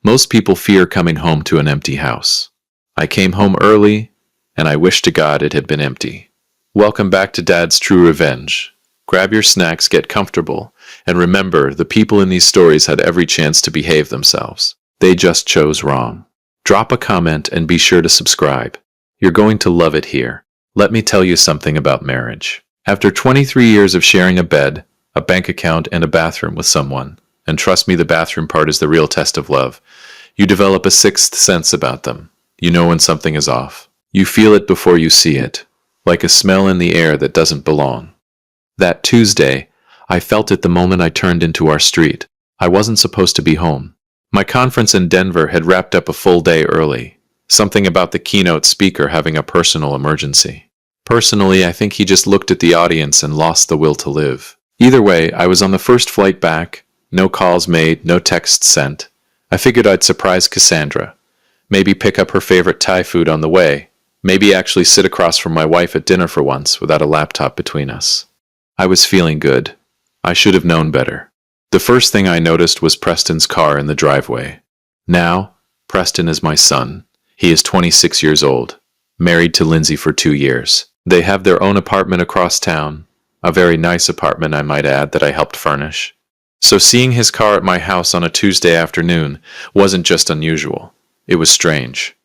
Most people fear coming home to an empty house. I came home early, and I wish to God it had been empty. Welcome back to Dad's True Revenge. Grab your snacks, get comfortable, and remember, the people in these stories had every chance to behave themselves. They just chose wrong. Drop a comment and be sure to subscribe. You're going to love it here. Let me tell you something about marriage. After 23 years of sharing a bed, a bank account, and a bathroom with someone, and trust me, the bathroom part is the real test of love, you develop a sixth sense about them. You know when something is off. You feel it before you see it, like a smell in the air that doesn't belong. That Tuesday, I felt it the moment I turned into our street. I wasn't supposed to be home. My conference in Denver had wrapped up a full day early. Something about the keynote speaker having a personal emergency. Personally, I think he just looked at the audience and lost the will to live. Either way, I was on the first flight back. No calls made, no texts sent. I figured I'd surprise Cassandra. Maybe pick up her favorite Thai food on the way. Maybe actually sit across from my wife at dinner for once without a laptop between us. I was feeling good. I should have known better. The first thing I noticed was Preston's car in the driveway. Now, Preston is my son. He is 26 years old, married to Lindsay for 2 years. They have their own apartment across town, a very nice apartment, I might add, that I helped furnish. So seeing his car at my house on a Tuesday afternoon wasn't just unusual. It was strange.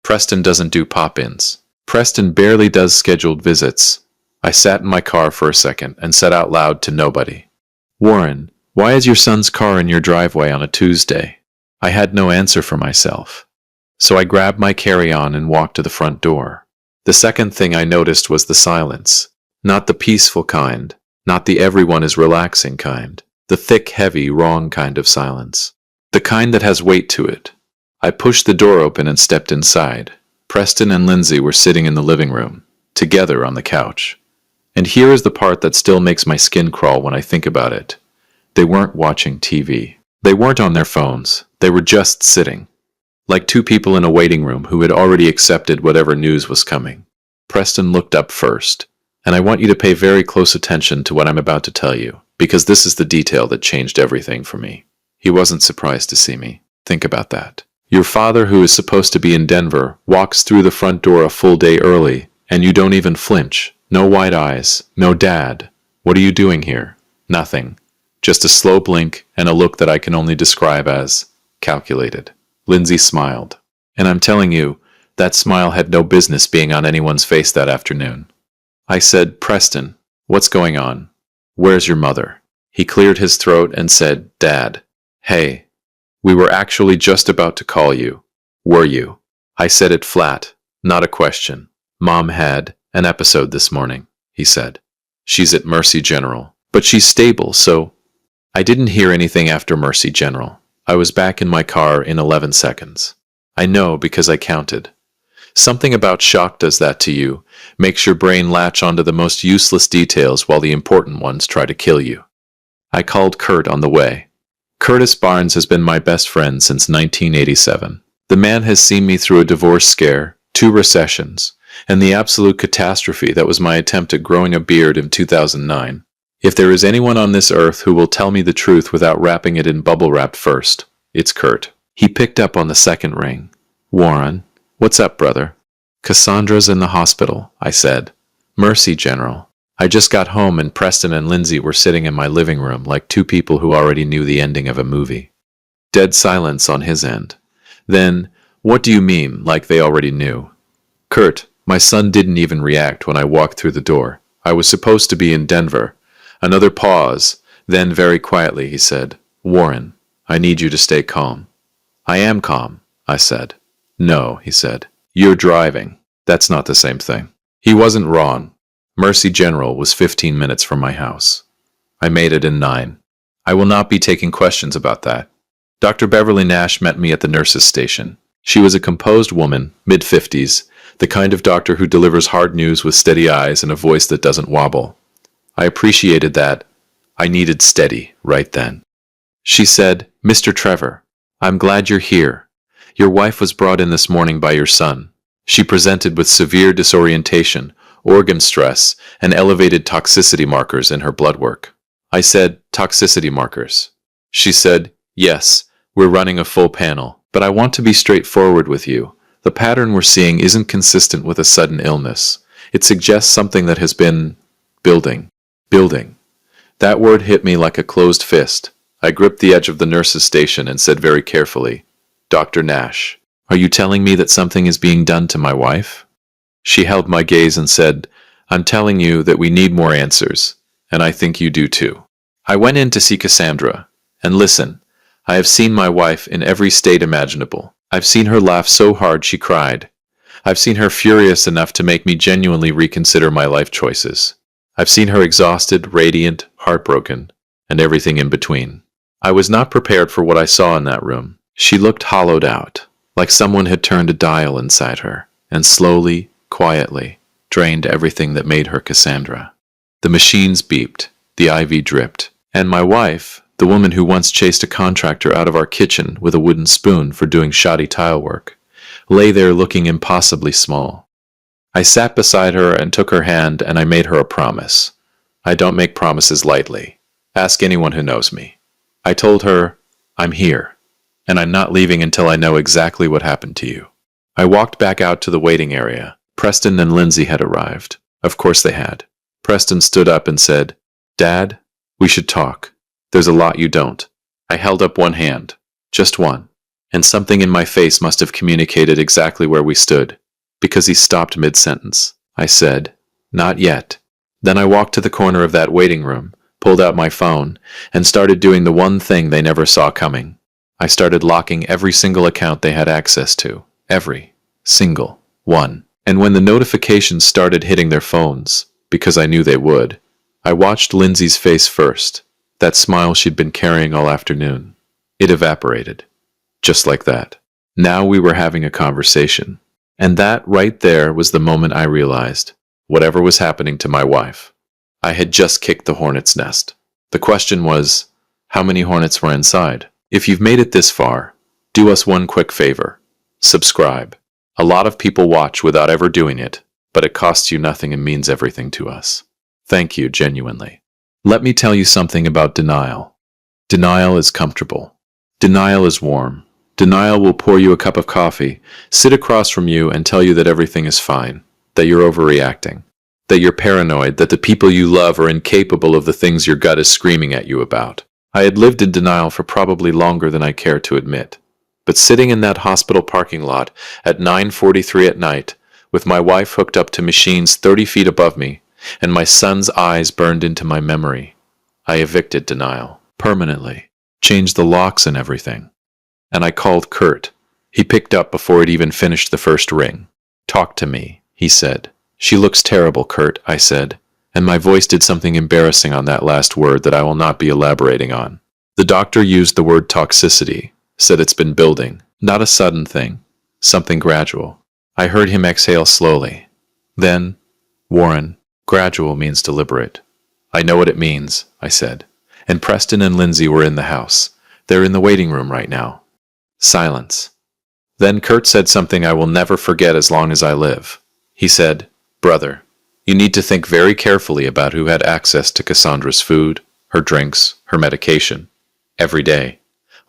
Preston doesn't do pop-ins. Preston barely does scheduled visits. I sat in my car for a second and said out loud to nobody, "Warren, why is your son's car in your driveway on a Tuesday?" I had no answer for myself. So I grabbed my carry-on and walked to the front door. The second thing I noticed was the silence. Not the peaceful kind, not the everyone is relaxing kind. The thick, heavy, wrong kind of silence. The kind that has weight to it. I pushed the door open and stepped inside. Preston and Lindsay were sitting in the living room, together on the couch. And here is the part that still makes my skin crawl when I think about it. They weren't watching TV. They weren't on their phones. They were just sitting. Like two people in a waiting room who had already accepted whatever news was coming. Preston looked up first. And I want you to pay very close attention to what I'm about to tell you, because this is the detail that changed everything for me. He wasn't surprised to see me. Think about that. Your father, who is supposed to be in Denver, walks through the front door a full day early, and you don't even flinch. No wide eyes. No dad. What are you doing here? Nothing. Just a slow blink and a look that I can only describe as calculated. Lindsay smiled. And I'm telling you, that smile had no business being on anyone's face that afternoon. I said, "Preston, what's going on? Where's your mother?" He cleared his throat and said, "Dad, hey, we were actually just about to call you. Were you?" I said it flat, not a question. "Mom had an episode this morning," he said. "She's at Mercy General, but she's stable, so..." I didn't hear anything after Mercy General. I was back in my car in 11 seconds. I know because I counted. Something about shock does that to you, makes your brain latch onto the most useless details while the important ones try to kill you. I called Kurt on the way. Curtis Barnes has been my best friend since 1987. The man has seen me through a divorce scare, 2 recessions, and the absolute catastrophe that was my attempt at growing a beard in 2009. If there is anyone on this earth who will tell me the truth without wrapping it in bubble wrap first, it's Kurt. He picked up on the second ring. "Warren, what's up, brother?" "Cassandra's in the hospital," I said. "Mercy General." I just got home and Preston and Lindsay were sitting in my living room like two people who already knew the ending of a movie. Dead silence on his end. Then, "What do you mean, like they already knew?" "Kurt, my son didn't even react when I walked through the door. I was supposed to be in Denver." Another pause. Then very quietly he said, "Warren, I need you to stay calm." "I am calm," I said. "No," he said. "You're driving." That's not the same thing. He wasn't wrong. Mercy General was 15 minutes from my house. I made it in 9. I will not be taking questions about that. Dr. Beverly Nash met me at the nurses' station. She was a composed woman, mid-50s, the kind of doctor who delivers hard news with steady eyes and a voice that doesn't wobble. I appreciated that. I needed steady right then. She said, "Mr. Trevor, I'm glad you're here. Your wife was brought in this morning by your son. She presented with severe disorientation, organ stress, and elevated toxicity markers in her blood work." I said, "Toxicity markers?" She said, "Yes, we're running a full panel, But I want to be straightforward with you. The pattern we're seeing isn't consistent with a sudden illness. It suggests something that has been building. Building. That word hit me like a closed fist. I gripped the edge of the nurse's station and said very carefully, "Dr. Nash, are you telling me that something is being done to my wife?" She held my gaze and said, "I'm telling you that we need more answers, and I think you do too." I went in to see Cassandra, and listen, I have seen my wife in every state imaginable. I've seen her laugh so hard she cried. I've seen her furious enough to make me genuinely reconsider my life choices. I've seen her exhausted, radiant, heartbroken, and everything in between. I was not prepared for what I saw in that room. She looked hollowed out, like someone had turned a dial inside her, and slowly, quietly, drained everything that made her Cassandra. The machines beeped, the IV dripped, and my wife, the woman who once chased a contractor out of our kitchen with a wooden spoon for doing shoddy tile work, lay there looking impossibly small. I sat beside her and took her hand, and I made her a promise. I don't make promises lightly. Ask anyone who knows me. I told her, "I'm here, and I'm not leaving until I know exactly what happened to you." I walked back out to the waiting area. Preston and Lindsay had arrived. Of course they had. Preston stood up and said, "Dad, we should talk. There's a lot you don't." I held up one hand, just one, and something in my face must have communicated exactly where we stood, because he stopped mid-sentence. I said, "Not yet." Then I walked to the corner of that waiting room, pulled out my phone, and started doing the one thing they never saw coming. I started locking every single account they had access to. Every single one. And when the notifications started hitting their phones, because I knew they would, I watched Lindsay's face first. That smile she'd been carrying all afternoon. It evaporated. Just like that. Now we were having a conversation. And that right there was the moment I realized whatever was happening to my wife, I had just kicked the hornet's nest. The question was, how many hornets were inside? If you've made it this far, do us one quick favor. Subscribe. A lot of people watch without ever doing it, but it costs you nothing and means everything to us. Thank you, genuinely. Let me tell you something about denial. Denial is comfortable. Denial is warm. Denial will pour you a cup of coffee, sit across from you and tell you that everything is fine, that you're overreacting, that you're paranoid, that the people you love are incapable of the things your gut is screaming at you about. I had lived in denial for probably longer than I care to admit. But sitting in that hospital parking lot at 9:43 at night, with my wife hooked up to machines 30 feet above me, and my son's eyes burned into my memory, I evicted denial. Permanently. Changed the locks and everything. And I called Kurt. He picked up before it even finished the first ring. "Talk to me," he said. "She looks terrible, Kurt," I said, and my voice did something embarrassing on that last word that I will not be elaborating on. The doctor used the word toxicity, said it's been building, not a sudden thing, something gradual. I heard him exhale slowly. Then, "Warren, gradual means deliberate." "I know what it means," I said. And Preston and Lindsay were in the house. They're in the waiting room right now. Silence. Then Kurt said something I will never forget as long as I live. He said, "Brother, you need to think very carefully about who had access to Cassandra's food, her drinks, her medication. Every day.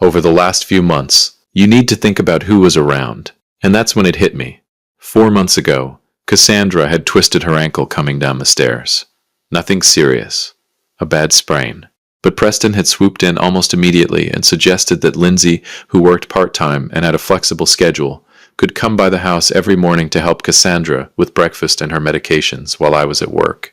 Over the last few months, you need to think about who was around." And that's when it hit me. 4 months ago, Cassandra had twisted her ankle coming down the stairs. Nothing serious. A bad sprain. But Preston had swooped in almost immediately and suggested that Lindsay, who worked part-time and had a flexible schedule, could come by the house every morning to help Cassandra with breakfast and her medications while I was at work.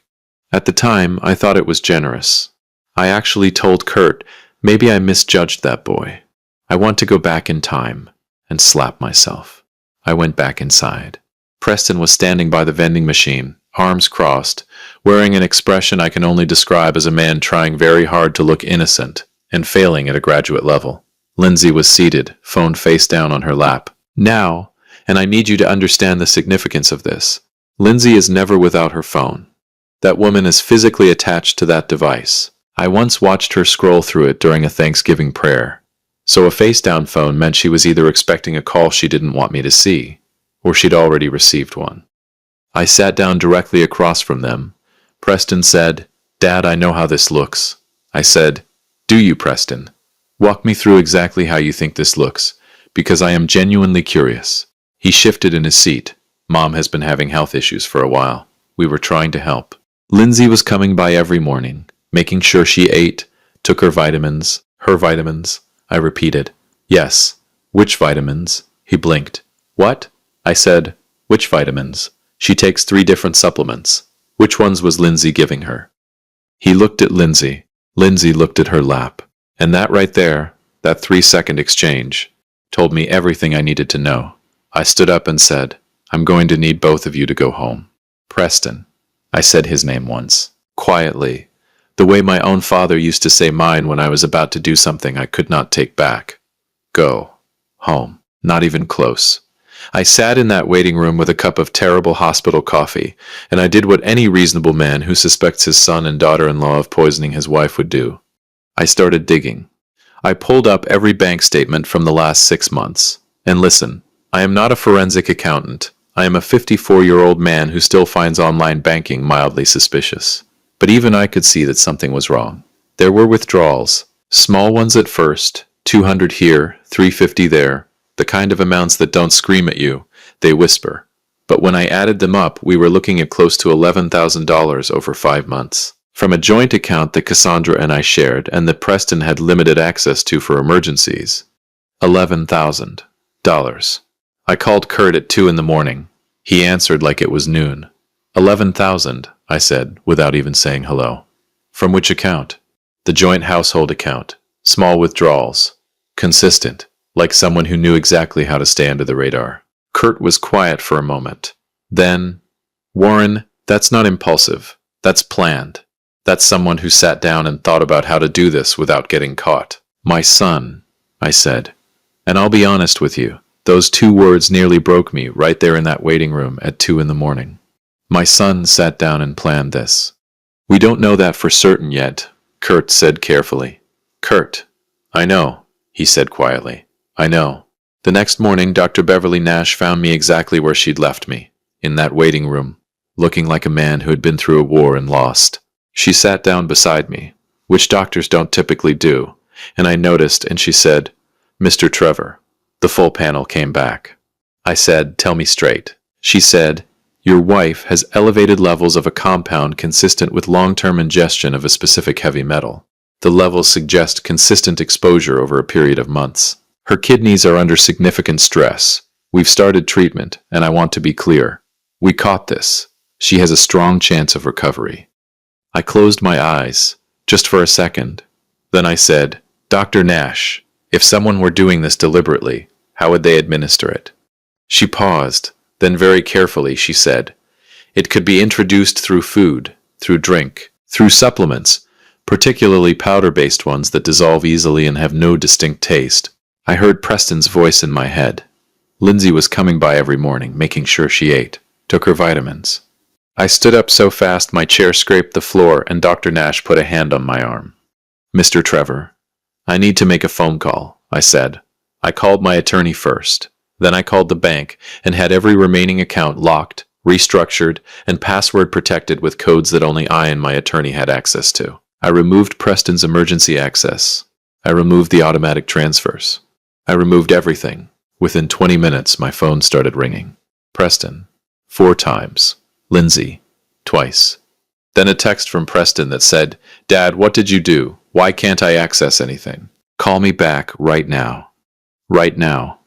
At the time, I thought it was generous. I actually told Kurt, maybe I misjudged that boy. I want to go back in time and slap myself. I went back inside. Preston was standing by the vending machine, arms crossed, wearing an expression I can only describe as a man trying very hard to look innocent and failing at a graduate level. Lindsay was seated, phone face down on her lap. Now, and I need you to understand the significance of this, Lindsay is never without her phone. That woman is physically attached to that device. I once watched her scroll through it during a Thanksgiving prayer. So a face-down phone meant she was either expecting a call she didn't want me to see, or she'd already received one. I sat down directly across from them. Preston said, "Dad, I know how this looks." I said, "Do you, Preston? Walk me through exactly how you think this looks, because I am genuinely curious. He shifted in his seat. Mom has been having health issues for a while. We were trying to help. Lindsay was coming by every morning, making sure she ate, took her vitamins. Her vitamins? I repeated. Yes. Which vitamins? He blinked. What? I said, which vitamins? She takes 3 different supplements. Which ones was Lindsay giving her? He looked at Lindsay. Lindsay looked at her lap. And that right there, that 3-second exchange, told me everything I needed to know. I stood up and said, I'm going to need both of you to go home. Preston. I said his name once, quietly, the way my own father used to say mine when I was about to do something I could not take back. Go. Home. Not even close. I sat in that waiting room with a cup of terrible hospital coffee, and I did what any reasonable man who suspects his son and daughter-in-law of poisoning his wife would do. I started digging. I pulled up every bank statement from the last 6 months. And listen, I am not a forensic accountant. I am a 54-year-old man who still finds online banking mildly suspicious. But even I could see that something was wrong. There were withdrawals, small ones at first, 200 here, 350 there, the kind of amounts that don't scream at you, they whisper. But when I added them up, we were looking at close to $11,000 over 5 months. From a joint account that Cassandra and I shared and that Preston had limited access to for emergencies. $11,000. I called Kurt at 2 in the morning. He answered like it was noon. 11,000, I said, without even saying hello. From which account? The joint household account. Small withdrawals. Consistent, like someone who knew exactly how to stay under the radar. Kurt was quiet for a moment. Then, Warren, that's not impulsive. That's planned. That's someone who sat down and thought about how to do this without getting caught. My son, I said. And I'll be honest with you, those 2 words nearly broke me right there in that waiting room at 2 in the morning. My son sat down and planned this. We don't know that for certain yet, Kurt said carefully. Kurt, I know, he said quietly. I know. The next morning, Dr. Beverly Nash found me exactly where she'd left me, in that waiting room, looking like a man who had been through a war and lost. She sat down beside me, which doctors don't typically do, and I noticed, and she said, Mr. Trevor. The full panel came back. I said, tell me straight. She said, your wife has elevated levels of a compound consistent with long-term ingestion of a specific heavy metal. The levels suggest consistent exposure over a period of months. Her kidneys are under significant stress. We've started treatment, and I want to be clear. We caught this. She has a strong chance of recovery. I closed my eyes, just for a second. Then I said, Dr. Nash, if someone were doing this deliberately, how would they administer it? She paused, then very carefully she said, it could be introduced through food, through drink, through supplements, particularly powder-based ones that dissolve easily and have no distinct taste. I heard Preston's voice in my head. Lindsay was coming by every morning, making sure she ate, took her vitamins. I stood up so fast my chair scraped the floor and Dr. Nash put a hand on my arm. Mr. Trevor, I need to make a phone call, I said. I called my attorney first. Then I called the bank and had every remaining account locked, restructured, and password protected with codes that only I and my attorney had access to. I removed Preston's emergency access. I removed the automatic transfers. I removed everything. Within 20 minutes, my phone started ringing. Preston, 4 times. Lindsay, twice. Then a text from Preston that said, Dad, what did you do? Why can't I access anything? Call me back right now. Right now.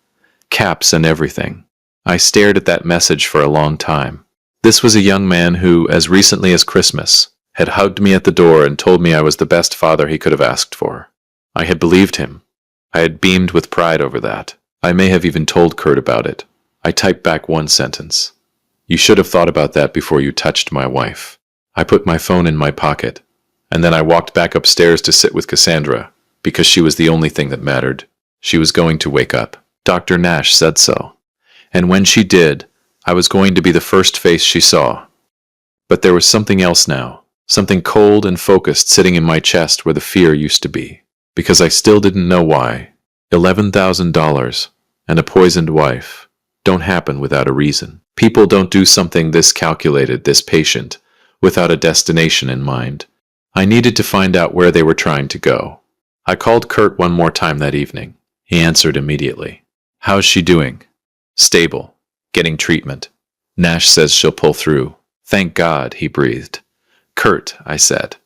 Caps and everything. I stared at that message for a long time. This was a young man who, as recently as Christmas, had hugged me at the door and told me I was the best father he could have asked for. I had believed him. I had beamed with pride over that. I may have even told Kurt about it. I typed back one sentence. You should have thought about that before you touched my wife. I put my phone in my pocket, and then I walked back upstairs to sit with Cassandra, because she was the only thing that mattered. She was going to wake up. Dr. Nash said so. And when she did, I was going to be the first face she saw. But there was something else now, something cold and focused sitting in my chest where the fear used to be, because I still didn't know why. $11,000 and a poisoned wife don't happen without a reason. People don't do something this calculated, this patient, without a destination in mind. I needed to find out where they were trying to go. I called Kurt one more time that evening. He answered immediately. How's she doing? Stable. Getting treatment. Nash says she'll pull through. Thank God, he breathed. Kurt, I said,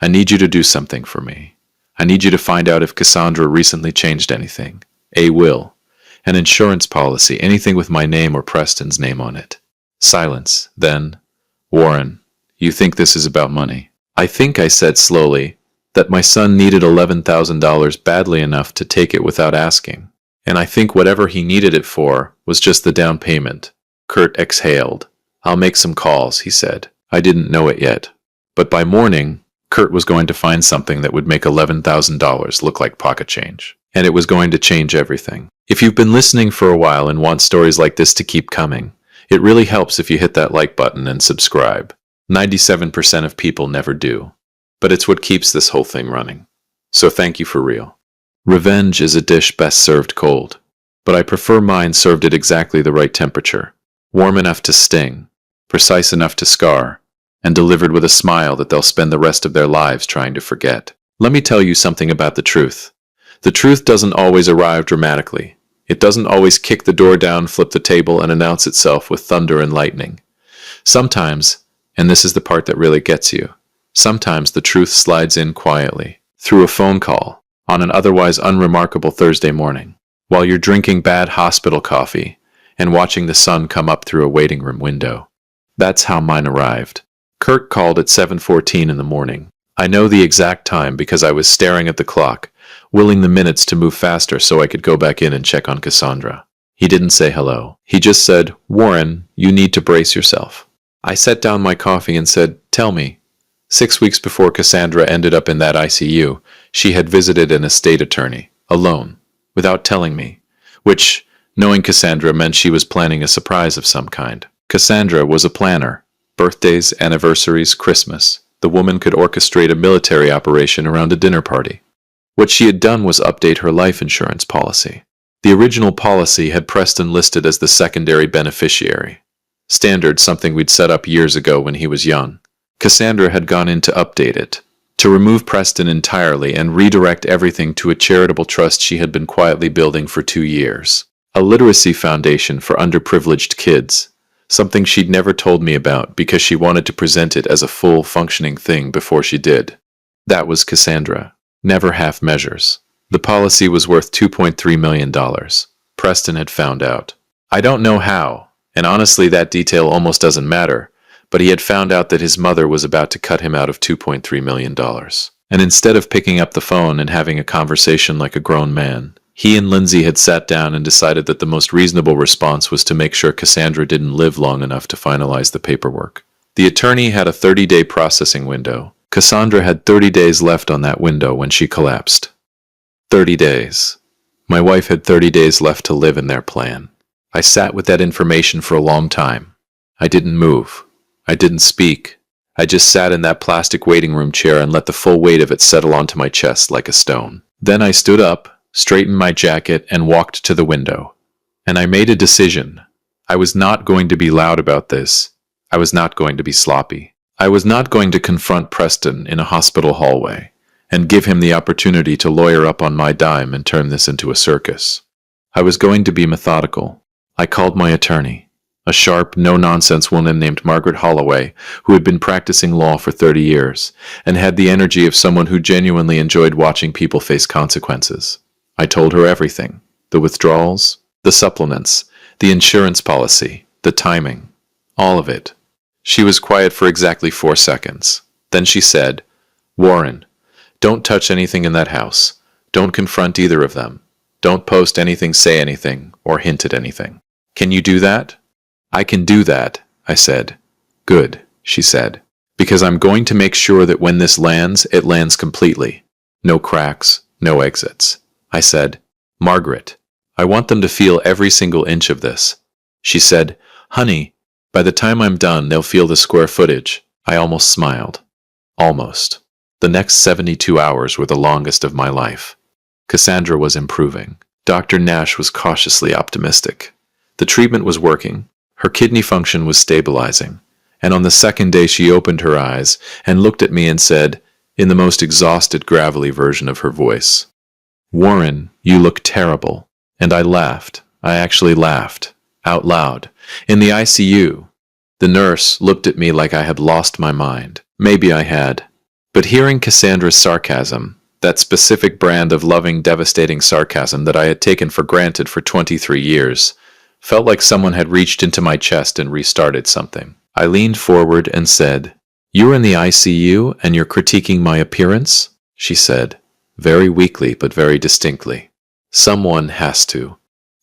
I need you to do something for me. I need you to find out if Cassandra recently changed anything. A will. An insurance policy, anything with my name or Preston's name on it. Silence. Then, Warren, you think this is about money? I think, I said slowly, that my son needed $11,000 badly enough to take it without asking. And I think whatever he needed it for was just the down payment. Kurt exhaled. I'll make some calls, he said. I didn't know it yet. But by morning, Kurt was going to find something that would make $11,000 look like pocket change. And it was going to change everything. If you've been listening for a while and want stories like this to keep coming, it really helps if you hit that like button and subscribe. 97% of people never do. But it's what keeps this whole thing running. So thank you for real. Revenge is a dish best served cold. But I prefer mine served at exactly the right temperature. Warm enough to sting, precise enough to scar, and delivered with a smile that they'll spend the rest of their lives trying to forget. Let me tell you something about the truth. The truth doesn't always arrive dramatically. It doesn't always kick the door down, flip the table, and announce itself with thunder and lightning. Sometimes, and this is the part that really gets you, sometimes the truth slides in quietly, through a phone call, on an otherwise unremarkable Thursday morning, while you're drinking bad hospital coffee and watching the sun come up through a waiting room window. That's how mine arrived. Kurt called at 7:14 in the morning. I know the exact time because I was staring at the clock, willing the minutes to move faster so I could go back in and check on Cassandra. He didn't say hello. He just said, Warren, you need to brace yourself. I set down my coffee and said, tell me. 6 weeks before Cassandra ended up in that ICU, she had visited an estate attorney, alone, without telling me, which, knowing Cassandra, meant she was planning a surprise of some kind. Cassandra was a planner. Birthdays, anniversaries, Christmas. The woman could orchestrate a military operation around a dinner party. What she had done was update her life insurance policy. The original policy had Preston listed as the secondary beneficiary. Standard, something we'd set up years ago when he was young. Cassandra had gone in to update it, to remove Preston entirely and redirect everything to a charitable trust she had been quietly building for 2 years. A literacy foundation for underprivileged kids. Something she'd never told me about because she wanted to present it as a full functioning thing before she did. That was Cassandra. Never half measures. The policy was worth $2.3 million. Preston had found out. I don't know how, and honestly that detail almost doesn't matter, but he had found out that his mother was about to cut him out of $2.3 million. And instead of picking up the phone and having a conversation like a grown man, he and Lindsay had sat down and decided that the most reasonable response was to make sure Cassandra didn't live long enough to finalize the paperwork. The attorney had a 30-day processing window. Cassandra had 30 days left on that window when she collapsed. 30 days. My wife had 30 days left to live in their plan. I sat with that information for a long time. I didn't move. I didn't speak. I just sat in that plastic waiting room chair and let the full weight of it settle onto my chest like a stone. Then I stood up, straightened my jacket, and walked to the window. And I made a decision. I was not going to be loud about this. I was not going to be sloppy. I was not going to confront Preston in a hospital hallway and give him the opportunity to lawyer up on my dime and turn this into a circus. I was going to be methodical. I called my attorney, a sharp, no-nonsense woman named Margaret Holloway, who had been practicing law for 30 years and had the energy of someone who genuinely enjoyed watching people face consequences. I told her everything: the withdrawals, the supplements, the insurance policy, the timing, all of it. She was quiet for exactly 4 seconds. Then she said, Warren, don't touch anything in that house. Don't confront either of them. Don't post anything, say anything, or hint at anything. Can you do that? I can do that, I said. Good, she said. Because I'm going to make sure that when this lands, it lands completely. No cracks, no exits. I said, Margaret, I want them to feel every single inch of this. She said, honey, by the time I'm done, they'll feel the square footage. I almost smiled. Almost. The next 72 hours were the longest of my life. Cassandra was improving. Dr. Nash was cautiously optimistic. The treatment was working. Her kidney function was stabilizing. And on the second day she opened her eyes and looked at me and said, in the most exhausted, gravelly version of her voice, Warren, you look terrible. And I laughed. I actually laughed. Out loud. In the ICU. The nurse looked at me like I had lost my mind. Maybe I had. But hearing Cassandra's sarcasm, that specific brand of loving, devastating sarcasm that I had taken for granted for 23 years, felt like someone had reached into my chest and restarted something. I leaned forward and said, "You're in the ICU and you're critiquing my appearance?" she said, very weakly but very distinctly. Someone has to.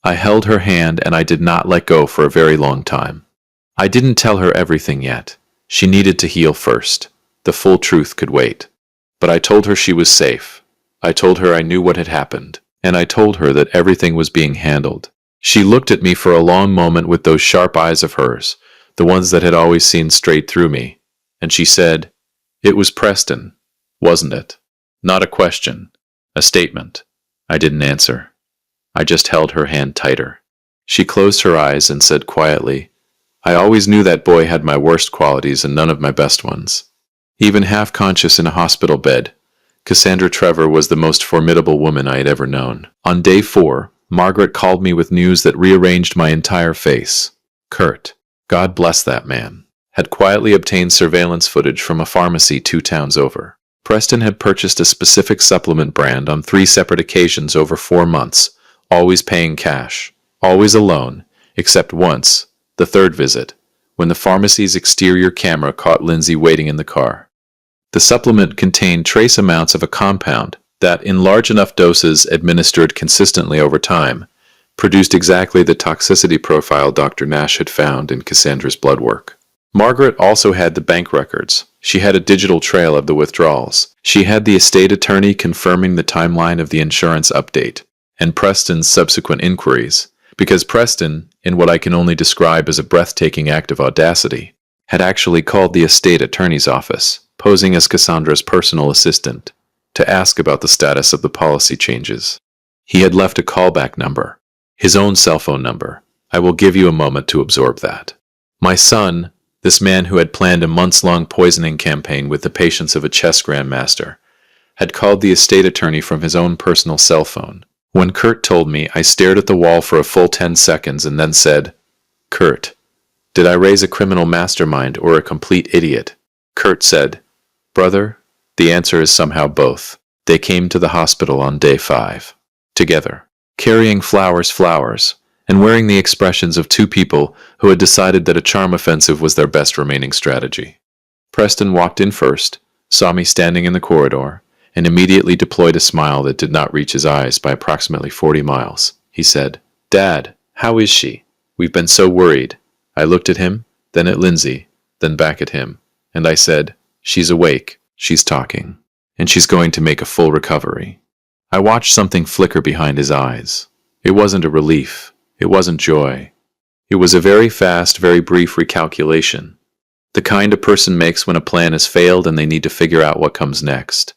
I held her hand and I did not let go for a very long time. I didn't tell her everything yet. She needed to heal first. The full truth could wait. But I told her she was safe. I told her I knew what had happened. And I told her that everything was being handled. She looked at me for a long moment with those sharp eyes of hers, the ones that had always seen straight through me. And she said, "It was Preston, wasn't it?" Not a question. A statement. I didn't answer. I just held her hand tighter. She closed her eyes and said quietly, "I always knew that boy had my worst qualities and none of my best ones." Even half-conscious in a hospital bed, Cassandra Trevor was the most formidable woman I had ever known. On day 4, Margaret called me with news that rearranged my entire face. Kurt, God bless that man, had quietly obtained surveillance footage from a pharmacy 2 towns over. Preston had purchased a specific supplement brand on 3 separate occasions over 4 months, always paying cash, always alone, except once, the 3rd visit, when the pharmacy's exterior camera caught Lindsay waiting in the car. The supplement contained trace amounts of a compound that, in large enough doses administered consistently over time, produced exactly the toxicity profile Dr. Nash had found in Cassandra's blood work. Margaret also had the bank records. She had a digital trail of the withdrawals. She had the estate attorney confirming the timeline of the insurance update, and Preston's subsequent inquiries, because Preston, in what I can only describe as a breathtaking act of audacity, had actually called the estate attorney's office, posing as Cassandra's personal assistant, to ask about the status of the policy changes. He had left a callback number, his own cell phone number. I will give you a moment to absorb that. My son, this man who had planned a months-long poisoning campaign with the patience of a chess grandmaster, had called the estate attorney from his own personal cell phone. When Kurt told me, I stared at the wall for a full 10 seconds and then said, "Kurt, did I raise a criminal mastermind or a complete idiot?" Kurt said, "Brother, the answer is somehow both." They came to the hospital on day 5. Together, carrying flowers, and wearing the expressions of 2 people who had decided that a charm offensive was their best remaining strategy. Preston walked in first, saw me standing in the corridor, and immediately deployed a smile that did not reach his eyes by approximately 40 miles. He said, "Dad, how is she? We've been so worried." I looked at him, then at Lindsay, then back at him, and I said, "She's awake, she's talking, and she's going to make a full recovery." I watched something flicker behind his eyes. It wasn't a relief. It wasn't joy. It was a very fast, very brief recalculation. The kind a person makes when a plan has failed and they need to figure out what comes next.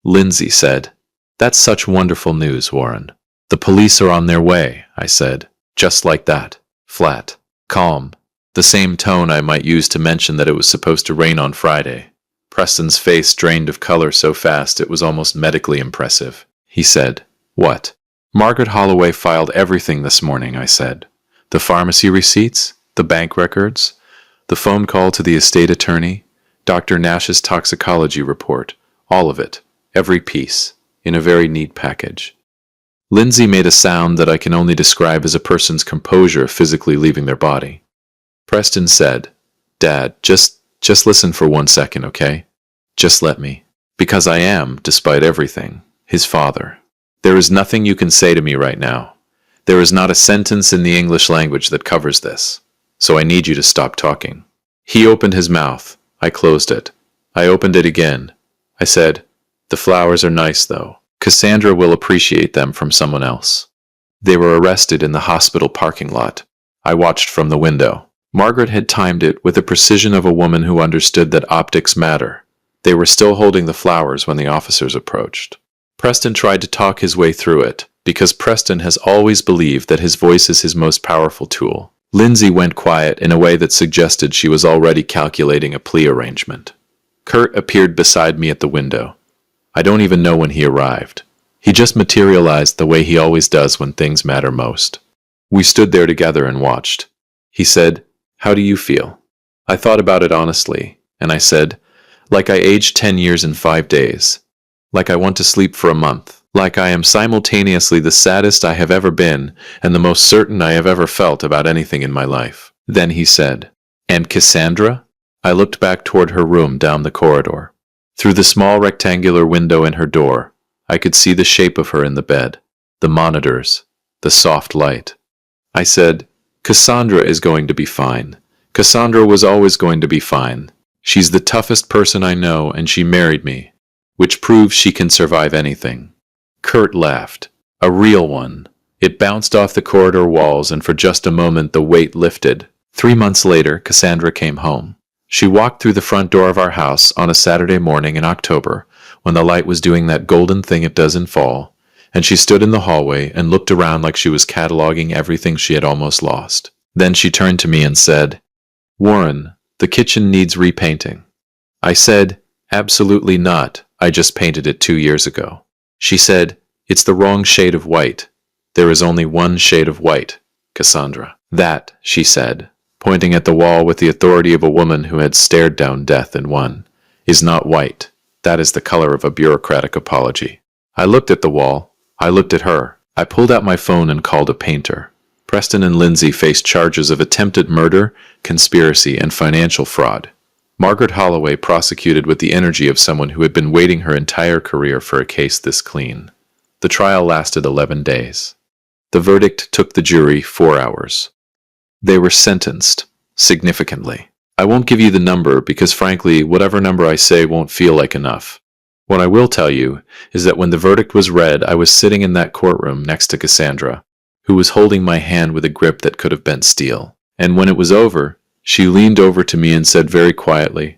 Lindsay said, "That's such wonderful news, Warren." "The police are on their way," I said, just like that. Flat. Calm. The same tone I might use to mention that it was supposed to rain on Friday. Preston's face drained of color so fast it was almost medically impressive. He said, "What?" "Margaret Holloway filed everything this morning," I said. "The pharmacy receipts, the bank records, the phone call to the estate attorney, Dr. Nash's toxicology report, all of it, every piece, in a very neat package." Lindsay made a sound that I can only describe as a person's composure physically leaving their body. Preston said, "Dad, just listen for 1 second, okay? Just let me. Because I am, despite everything, his father. There is nothing you can say to me right now. There is not a sentence in the English language that covers this. So I need you to stop talking." He opened his mouth. I closed it. I opened it again. I said, "The flowers are nice, though. Cassandra will appreciate them from someone else." They were arrested in the hospital parking lot. I watched from the window. Margaret had timed it with the precision of a woman who understood that optics matter. They were still holding the flowers when the officers approached. Preston tried to talk his way through it, because Preston has always believed that his voice is his most powerful tool. Lindsay went quiet in a way that suggested she was already calculating a plea arrangement. Kurt appeared beside me at the window. I don't even know when he arrived. He just materialized the way he always does when things matter most. We stood there together and watched. He said, "How do you feel?" I thought about it honestly, and I said, "Like I aged 10 years in 5 days. Like I want to sleep for a month. Like I am simultaneously the saddest I have ever been and the most certain I have ever felt about anything in my life." Then he said, "And Cassandra?" I looked back toward her room down the corridor. Through the small rectangular window in her door, I could see the shape of her in the bed, the monitors, the soft light. I said, "Cassandra is going to be fine. Cassandra was always going to be fine. She's the toughest person I know, and she married me, which proves she can survive anything." Kurt laughed. A real one. It bounced off the corridor walls, and for just a moment the weight lifted. 3 months later, Cassandra came home. She walked through the front door of our house on a Saturday morning in October, when the light was doing that golden thing it does in fall, and she stood in the hallway and looked around like she was cataloging everything she had almost lost. Then she turned to me and said, "Warren, the kitchen needs repainting." I said, "Absolutely not. I just painted it 2 years ago." She said, "It's the wrong shade of white. There is only one shade of white, Cassandra." "That," she said, pointing at the wall with the authority of a woman who had stared down death and won, "is not white. That is the color of a bureaucratic apology." I looked at the wall. I looked at her. I pulled out my phone and called a painter. Preston and Lindsay faced charges of attempted murder, conspiracy, and financial fraud. Margaret Holloway prosecuted with the energy of someone who had been waiting her entire career for a case this clean. The trial lasted 11 days. The verdict took the jury 4 hours. They were sentenced, significantly. I won't give you the number because frankly, whatever number I say won't feel like enough. What I will tell you is that when the verdict was read, I was sitting in that courtroom next to Cassandra, who was holding my hand with a grip that could have bent steel. And when it was over, she leaned over to me and said very quietly,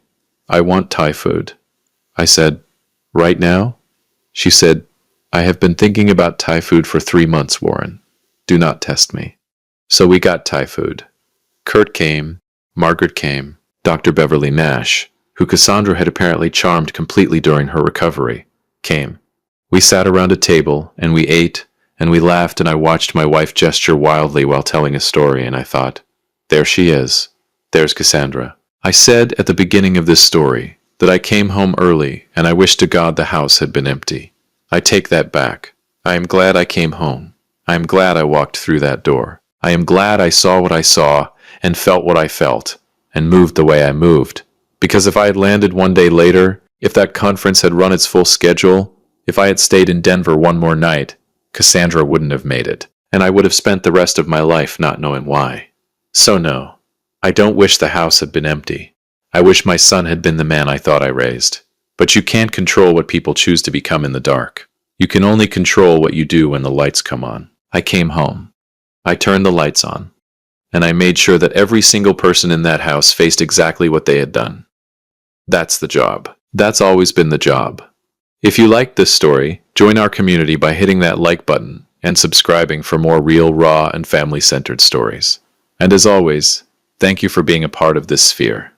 "I want Thai food." I said, "Right now?" She said, "I have been thinking about Thai food for 3 months, Warren. Do not test me." So we got Thai food. Kurt came, Margaret came, Dr. Beverly Nash, who Cassandra had apparently charmed completely during her recovery, came. We sat around a table, and we ate, and we laughed, and I watched my wife gesture wildly while telling a story, and I thought, there she is. There's Cassandra. I said at the beginning of this story that I came home early, and I wish to God the house had been empty. I take that back. I am glad I came home. I am glad I walked through that door. I am glad I saw what I saw, and felt what I felt, and moved the way I moved. Because if I had landed 1 day later, if that conference had run its full schedule, if I had stayed in Denver 1 more night, Cassandra wouldn't have made it, and I would have spent the rest of my life not knowing why. So no, I don't wish the house had been empty. I wish my son had been the man I thought I raised. But you can't control what people choose to become in the dark. You can only control what you do when the lights come on. I came home. I turned the lights on. And I made sure that every single person in that house faced exactly what they had done. That's the job. That's always been the job. If you liked this story, join our community by hitting that like button and subscribing for more real, raw, and family-centered stories. And as always, thank you for being a part of this sphere.